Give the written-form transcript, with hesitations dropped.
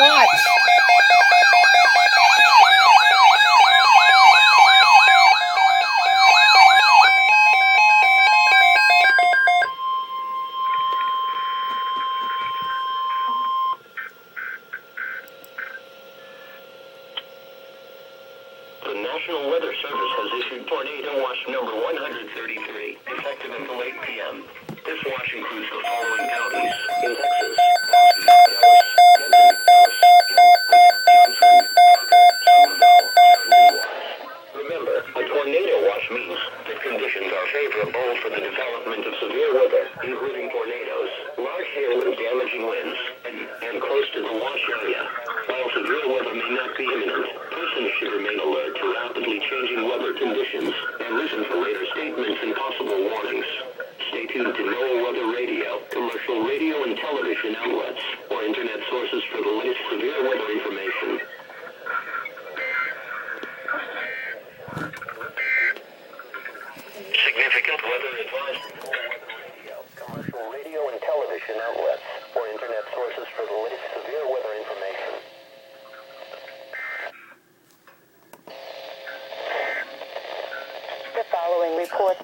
What? The National Weather Service has issued tornado watch number 133, effective until 8 p.m. This watch includes the following counties in Texas: Dallas, Denton, Johnson, Parker, Somerville, and Wise. Remember, a tornado watch means that conditions are favorable for the development of severe weather, including tornadoes, large hail and damaging winds, and close to the watch area. While severe weather may not be imminent, persons should remain alert to rapidly changing weather conditions and listen for later statements and possible warnings. Stay tuned to NOAA Weather Radio, commercial radio and television outlets, or internet sources for the latest severe weather information. Significant weather advisory. Commercial radio and television outlets, or internet sources for the latest severe weather information. The following report